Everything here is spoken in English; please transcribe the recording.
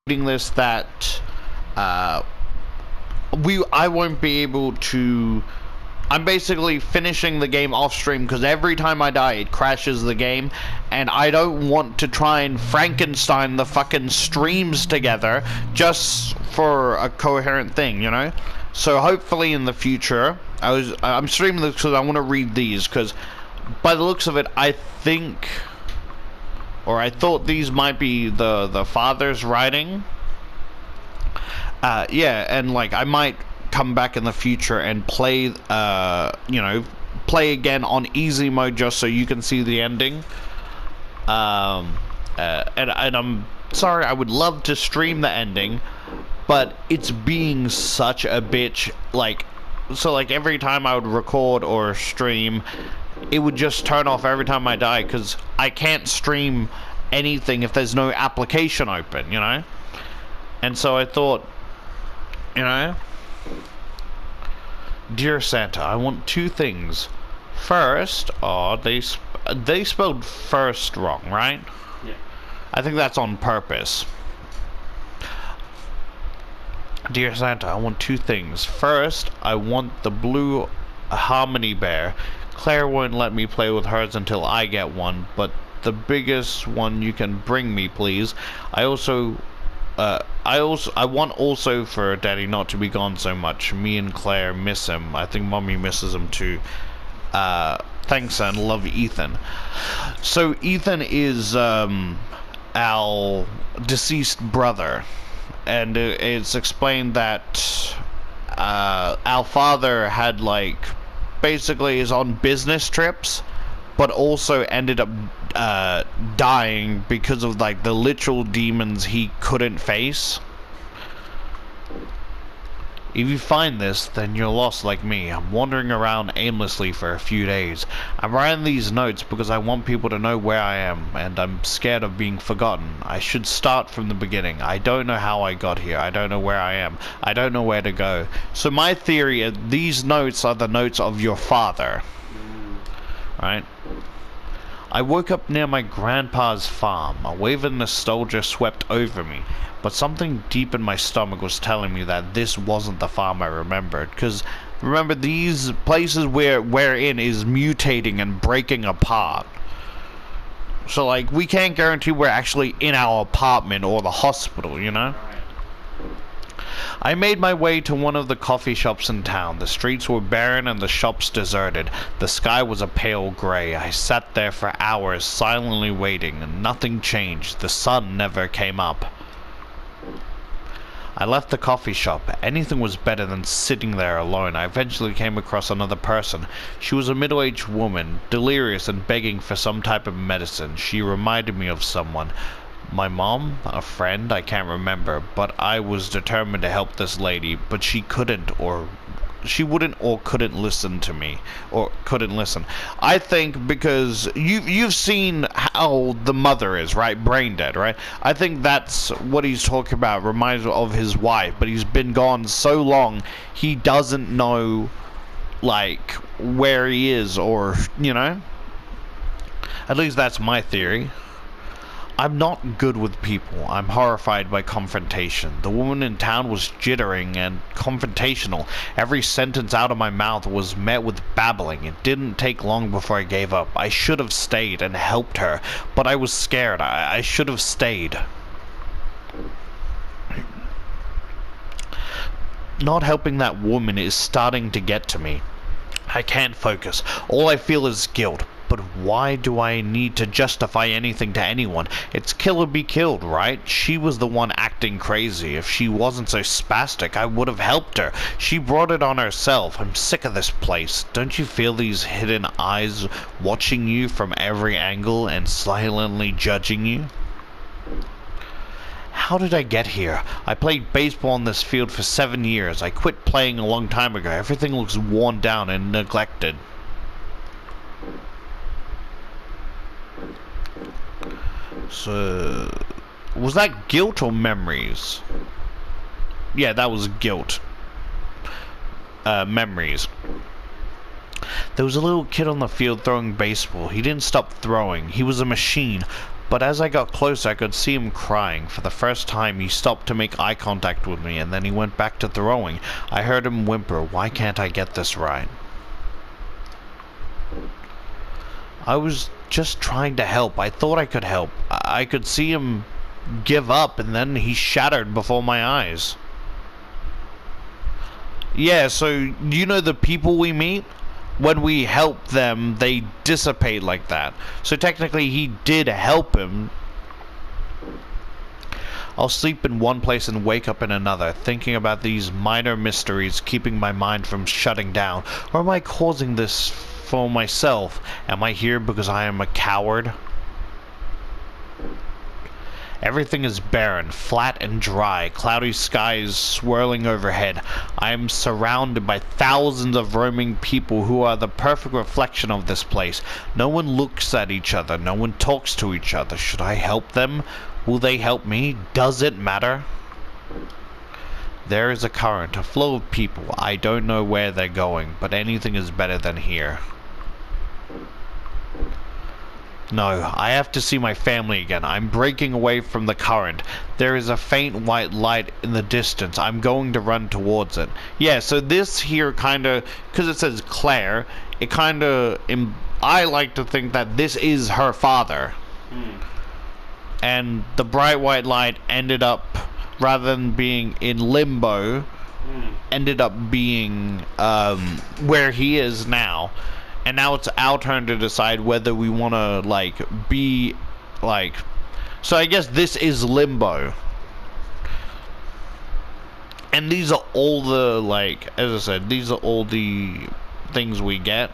reading this that I won't be able to. I'm basically finishing the game off stream because every time I die it crashes the game, and I don't want to try and Frankenstein the fucking streams together just for a coherent thing, you know? So hopefully in the future, I'm streaming this because I want to read these, because by the looks of it, I think, or I thought these might be the father's writing. Yeah, and like I might come back in the future and play, play again on easy mode just so you can see the ending. And I'm sorry, I would love to stream the ending, but it's being such a bitch. Like, so like every time I would record or stream, it would just turn off every time I die because I can't stream anything if there's no application open, you know? And so I thought, you know, dear Santa, I want two things. First, they spelled first wrong, right? Yeah. I think that's on purpose. Dear Santa, I want two things. First, I want the blue harmony bear. Claire won't let me play with hers until I get one, but the biggest one you can bring me, please. I want also for Daddy not to be gone so much. Me and Claire miss him. I think Mommy misses him too. Thanks, and love, Ethan. So Ethan is our deceased brother, and it's explained that our father had basically is on business trips, but also ended up dying because of the literal demons he couldn't face. If you find this, then you're lost like me. I'm wandering around aimlessly for a few days. I'm writing these notes because I want people to know where I am, and I'm scared of being forgotten. I should start from the beginning. I don't know how I got here. I don't know where I am. I don't know where to go. So my theory is these notes are the notes of your father. Right? I woke up near my grandpa's farm. A wave of nostalgia swept over me, but something deep in my stomach was telling me that this wasn't the farm I remembered. Because remember, these places we're in is mutating and breaking apart. So we can't guarantee we're actually in our apartment or the hospital, you know? I made my way to one of the coffee shops in town. The streets were barren and the shops deserted. The sky was a pale gray. I sat there for hours, silently waiting, and nothing changed. The sun never came up. I left the coffee shop. Anything was better than sitting there alone. I eventually came across another person. She was a middle-aged woman, delirious and begging for some type of medicine. She reminded me of someone. My mom? A friend? I can't remember, but I was determined to help this lady, but she wouldn't or couldn't listen to me, or couldn't listen. I think because you've seen how the mother is, right? Brain dead, right? I think that's what he's talking about. Reminds me of his wife, but he's been gone so long, he doesn't know, where he is, or, you know? At least that's my theory. I'm not good with people. I'm horrified by confrontation. The woman in town was jittering and confrontational. Every sentence out of my mouth was met with babbling. It didn't take long before I gave up. I should have stayed and helped her, but I was scared. I should have stayed. Not helping that woman is starting to get to me. I can't focus. All I feel is guilt. But why do I need to justify anything to anyone? It's kill or be killed, right? She was the one acting crazy. If she wasn't so spastic, I would have helped her. She brought it on herself. I'm sick of this place. Don't you feel these hidden eyes watching you from every angle and silently judging you? How did I get here? I played baseball in this field for 7 years. I quit playing a long time ago. Everything looks worn down and neglected. So, was that guilt or memories? Yeah, that was guilt. Memories. There was a little kid on the field throwing baseball. He didn't stop throwing. He was a machine. But as I got closer, I could see him crying. For the first time, he stopped to make eye contact with me, and then he went back to throwing. I heard him whimper, "Why can't I get this right?" I was just trying to help. I thought I could help. I could see him give up, and then he shattered before my eyes. Yeah, so you know the people we meet? When we help them, they dissipate like that. So technically he did help him. I'll sleep in one place and wake up in another, thinking about these minor mysteries, keeping my mind from shutting down. Or am I causing this for myself? Am I here because I am a coward? Everything is barren, flat and dry, cloudy skies swirling overhead. I am surrounded by thousands of roaming people who are the perfect reflection of this place. No one looks at each other, no one talks to each other. Should I help them? Will they help me? Does it matter? There is a current, a flow of people. I don't know where they're going, but anything is better than here. No, I have to see my family again. I'm breaking away from the current. There is a faint white light in the distance. I'm going to run towards it. Yeah, so this here kind of, because it says Claire, it kind of, I like to think that this is her father. And the bright white light ended up, rather than being in limbo, ended up being where he is now. And now it's our turn to decide whether we want to, like, be, like... So I guess this is limbo. And these are all the, like, as I said, these are all the things we get.